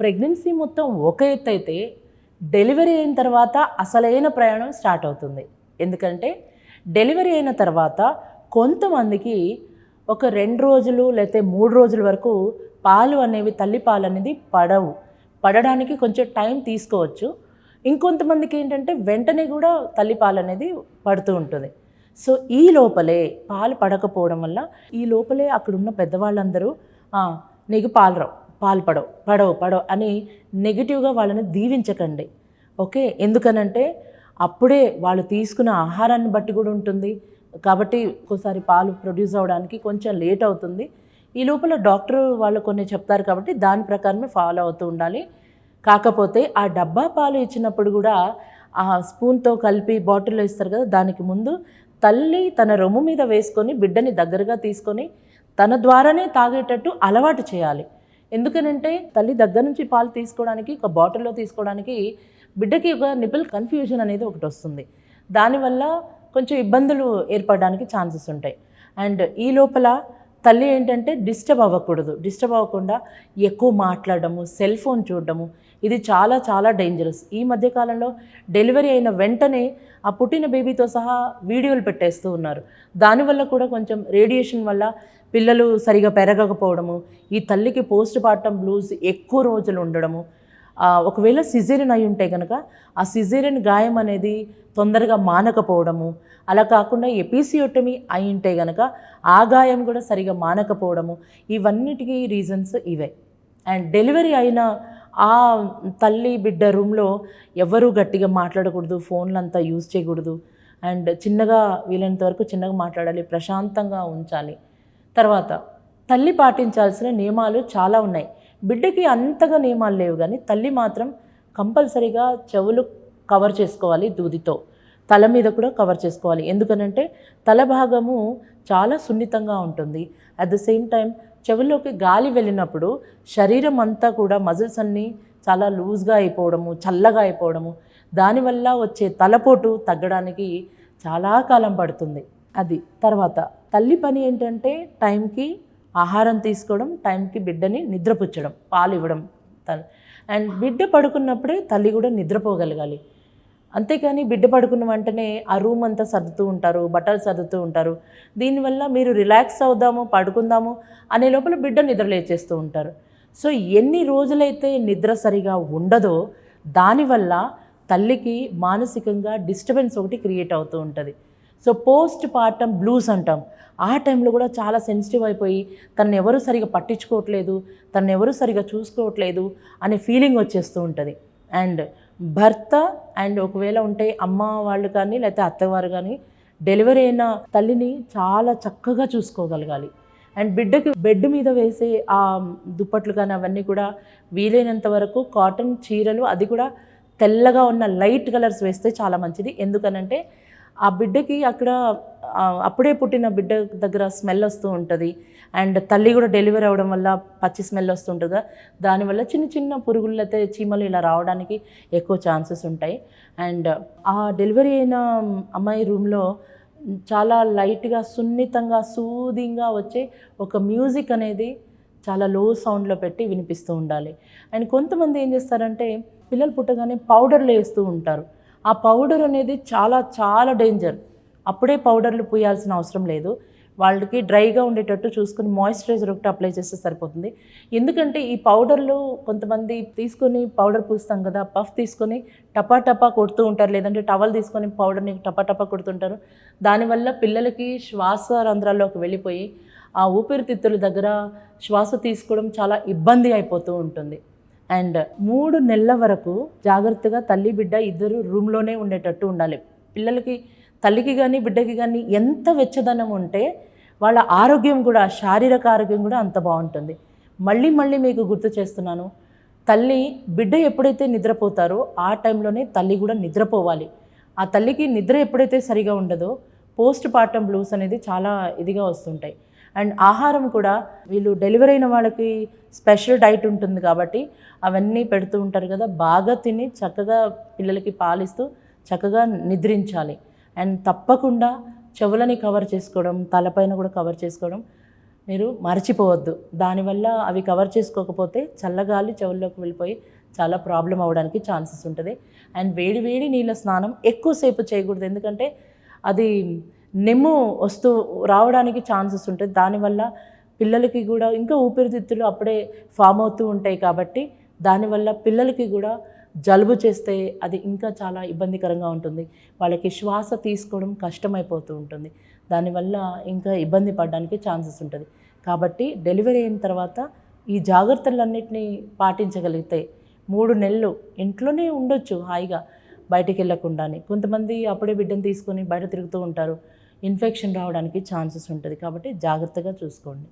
Pregnancy మొత్తం ఒక ఎత్తు అయితే డెలివరీ అయిన తర్వాత అసలైన ప్రయాణం స్టార్ట్ అవుతుంది. ఎందుకంటే డెలివరీ అయిన తర్వాత కొంతమందికి ఒక 2 రోజులు లేకపోతే 3 రోజుల వరకు పాలు అనేవి తల్లి పాలు అనేది పడడానికి కొంచెం టైం తీసుకోవచ్చు. ఇంకొంతమందికి ఏంటంటే వెంటనే కూడా తల్లి పాలు అనేది పడుతూ ఉంటుంది. సో ఈ లోపలే పాలు పడకపోవడం వల్ల ఈ లోపలే అక్కడున్న పెద్దవాళ్ళందరూ నీకు పాలు పడవు అని నెగిటివ్గా వాళ్ళని దీవించకండి. ఓకే, ఎందుకనంటే అప్పుడే వాళ్ళు తీసుకున్న ఆహారాన్ని బట్టి కూడా ఉంటుంది కాబట్టి ఒక్కోసారి పాలు ప్రొడ్యూస్ అవ్వడానికి కొంచెం లేట్ అవుతుంది. ఈ లోపల డాక్టర్ వాళ్ళు కొన్ని చెప్తారు కాబట్టి దాని ప్రకారమే ఫాలో అవుతూ ఉండాలి. కాకపోతే ఆ డబ్బా పాలు ఇచ్చినప్పుడు కూడా ఆ స్పూన్తో కలిపి బాటిల్లో ఇస్తారు కదా, దానికి ముందు తల్లి తన రొమ్ము మీద వేసుకొని బిడ్డని దగ్గరగా తీసుకొని తన ద్వారానే తాగేటట్టు అలవాటు చేయాలి. ఎందుకనంటే తల్లి దగ్గర నుంచి పాలు తీసుకోవడానికి ఒక బాటిల్లో తీసుకోవడానికి బిడ్డకి ఒక నిపుల్ కన్ఫ్యూజన్ అనేది ఒకటి వస్తుంది. దానివల్ల కొంచెం ఇబ్బందులు ఏర్పడడానికి ఛాన్సెస్ ఉంటాయి. అండ్ ఈ లోపల తల్లి ఏంటంటే డిస్టర్బ్ అవ్వకుండా ఎక్కువ మాట్లాడము, సెల్ ఫోన్ చూడడము, ఇది చాలా చాలా డేంజరస్. ఈ మధ్యకాలంలో డెలివరీ అయిన వెంటనే ఆ పుట్టిన బేబీతో సహా వీడియోలు పెట్టేస్తూ ఉన్నారు. దానివల్ల కూడా కొంచెం రేడియేషన్ వల్ల పిల్లలు సరిగా పెరగకపోవడము, ఈ తల్లికి పోస్ట్ పార్టమ్ బ్లూస్ ఎక్కువ రోజులు ఉండడము, ఒకవేళ సిజేరియన్ అయి ఉంటే కనుక ఆ సిజేరియన్ గాయం అనేది తొందరగా మానకపోవడము, అలా కాకుండా ఎపిసియోటమీ అయి ఉంటే కనుక ఆ గాయం కూడా సరిగా మానకపోవడము, ఇవన్నిటికీ రీజన్స్ ఇవే. అండ్ డెలివరీ అయిన ఆ తల్లి బిడ్డ రూమ్లో ఎవరూ గట్టిగా మాట్లాడకూడదు, ఫోన్లు అంతా యూజ్ చేయకూడదు. అండ్ వీలైనంత వరకు చిన్నగా మాట్లాడాలి, ప్రశాంతంగా ఉంచాలి. తర్వాత తల్లి పాటించాల్సిన నియమాలు చాలా ఉన్నాయి. బిడ్డకి అంతగా నియమాలు లేవు, కానీ తల్లి మాత్రం కంపల్సరీగా చెవులు కవర్ చేసుకోవాలి దూదితో, తల మీద కూడా కవర్ చేసుకోవాలి. ఎందుకనంటే తల భాగము చాలా సున్నితంగా ఉంటుంది. అట్ ద సేమ్ టైం చెవుల్లోకి గాలి వెళ్ళినప్పుడు శరీరం అంతా కూడా మజిల్స్ అన్నీ చాలా లూజ్గా అయిపోవడము, చల్లగా అయిపోవడము, దానివల్ల వచ్చే తలపోటు తగ్గడానికి చాలా కాలం పడుతుంది. అది తర్వాత తల్లి పని ఏంటంటే టైంకి ఆహారం తీసుకోవడం, టైంకి బిడ్డని నిద్రపుచ్చడం, పాలు ఇవ్వడం. అండ్ బిడ్డ పడుకున్నప్పుడే తల్లి కూడా నిద్రపోగలగాలి. అంతేకాని బిడ్డ పడుకున్న వెంటనే ఆ రూమ్ అంతా సర్దుతూ ఉంటారు, బట్టలు సర్దుతూ ఉంటారు. దీనివల్ల మీరు రిలాక్స్ అవుదాము, పడుకుందాము అనే లోపల బిడ్డ నిద్ర లేచేస్తూ ఉంటారు. సో ఎన్ని రోజులైతే నిద్ర సరిగా ఉండదో దానివల్ల తల్లికి మానసికంగా డిస్టర్బెన్స్ ఒకటి క్రియేట్ అవుతూ ఉంటుంది. సో పోస్ట్ పార్టమ్ బ్లూస్ అంటాం. ఆ టైంలో కూడా చాలా సెన్సిటివ్ అయిపోయి తనని ఎవరు సరిగా పట్టించుకోవట్లేదు, తనని ఎవరు సరిగా చూసుకోవట్లేదు అనే ఫీలింగ్ వచ్చేస్తూ ఉంటుంది. అండ్ భర్త అండ్ ఒకవేళ ఉంటే అమ్మ వాళ్ళు కానీ లేకపోతే అత్తవారు కానీ డెలివరీ అయిన తల్లిని చాలా చక్కగా చూసుకోగలగాలి. అండ్ బిడ్డకి బెడ్ మీద వేసే ఆ దుప్పట్లు కానీ అవన్నీ కూడా వీలైనంత వరకు కాటన్ చీరలు, అది కూడా తెల్లగా ఉన్న లైట్ కలర్స్ వేస్తే చాలా మంచిది. ఎందుకనంటే ఆ బిడ్డకి అక్కడ అప్పుడే పుట్టిన బిడ్డ దగ్గర స్మెల్ వస్తూ ఉంటుంది. అండ్ తల్లి కూడా డెలివరీ అవ్వడం వల్ల పచ్చి స్మెల్ వస్తుంటుంది కదా, దానివల్ల చిన్న చిన్న పురుగులు అయితే చీమలు ఇలా రావడానికి ఎక్కువ ఛాన్సెస్ ఉంటాయి. అండ్ ఆ డెలివరీ అయిన అమ్మాయి రూమ్లో చాలా లైట్గా సున్నితంగా సూదింగ్గా వచ్చే ఒక మ్యూజిక్ అనేది చాలా లో సౌండ్లో పెట్టి వినిపిస్తూ ఉండాలి. అండ్ కొంతమంది ఏం చేస్తారంటే పిల్లలు పుట్టగానే పౌడర్లు వేస్తూ ఉంటారు. ఆ పౌడర్ అనేది చాలా చాలా డేంజర్. అప్పుడే పౌడర్లు పూయాల్సిన అవసరం లేదు. వాళ్ళకి డ్రైగా ఉండేటట్టు చూసుకుని మాయిశ్చరైజర్ ఒకటి అప్లై చేస్తే సరిపోతుంది. ఎందుకంటే ఈ పౌడర్లు కొంతమంది తీసుకొని పౌడర్ పూస్తాం కదా, పఫ్ తీసుకొని టపా కొడుతూ ఉంటారు, లేదంటే టవల్ తీసుకొని పౌడర్ని టపా కొడుతుంటారు. దానివల్ల పిల్లలకి శ్వాస రంధ్రాల్లోకి వెళ్ళిపోయి ఆ ఊపిరితిత్తుల దగ్గర శ్వాస తీసుకోవడం చాలా ఇబ్బంది అయిపోతూ ఉంటుంది. అండ్ 3 నెలల వరకు జాగ్రత్తగా తల్లి బిడ్డ ఇద్దరు రూమ్లోనే ఉండేటట్టు ఉండాలి. పిల్లలకి తల్లికి కానీ బిడ్డకి కానీ ఎంత వెచ్చదనం ఉంటే వాళ్ళ ఆరోగ్యం కూడా, శారీరక ఆరోగ్యం కూడా అంత బాగుంటుంది. మళ్ళీ మీకు గుర్తు చేస్తున్నాను, బిడ్డ ఎప్పుడైతే నిద్రపోతారో ఆ టైంలోనే తల్లి కూడా నిద్రపోవాలి. ఆ తల్లికి నిద్ర ఎప్పుడైతే సరిగా ఉండదో పోస్ట్ పార్టమ్ బ్లూస్ అనేది చాలా ఇదిగా వస్తుంటాయి. అండ్ ఆహారం కూడా వీళ్ళు డెలివరీ అయిన వాళ్ళకి స్పెషల్ డైట్ ఉంటుంది కాబట్టి అవన్నీ పెడుతూ ఉంటారు కదా, బాగా తిని చక్కగా పిల్లలకి పాలిస్తూ చక్కగా నిద్రించాలి. అండ్ తప్పకుండా చెవులని కవర్ చేసుకోవడం, తలపైన కూడా కవర్ చేసుకోవడం మీరు మర్చిపోవద్దు. దానివల్ల అవి కవర్ చేసుకోకపోతే చల్లగాలి చెవుల్లోకి వెళ్ళిపోయి చాలా ప్రాబ్లం అవ్వడానికి ఛాన్సెస్ ఉంటుంది. అండ్ వేడి వేడి నీళ్ళ స్నానం ఎక్కువసేపు చేయకూడదు. ఎందుకంటే అది నెమ్ము రావడానికి ఛాన్సెస్ ఉంటుంది. దానివల్ల పిల్లలకి కూడా ఇంకా ఊపిరితిత్తులు అప్పుడే ఫామ్ అవుతూ ఉంటాయి కాబట్టి దానివల్ల పిల్లలకి కూడా జలుబు చేస్తే అది ఇంకా చాలా ఇబ్బందికరంగా ఉంటుంది. వాళ్ళకి శ్వాస తీసుకోవడం కష్టమైపోతూ ఉంటుంది. దానివల్ల ఇంకా ఇబ్బంది పడడానికి ఛాన్సెస్ ఉంటుంది. కాబట్టి డెలివరీ అయిన తర్వాత ఈ జాగ్రత్తలన్నింటినీ పాటించగలిగితే 3 నెలలు ఇంట్లోనే ఉండొచ్చు హాయిగా, బయటికి వెళ్ళకుండానే. కొంతమంది అప్పుడే బిడ్డను తీసుకొని బయట తిరుగుతూ ఉంటారు, ఇన్ఫెక్షన్ రావడానికి ఛాన్సెస్ ఉంటుంది. కాబట్టి జాగ్రత్తగా చూసుకోండి.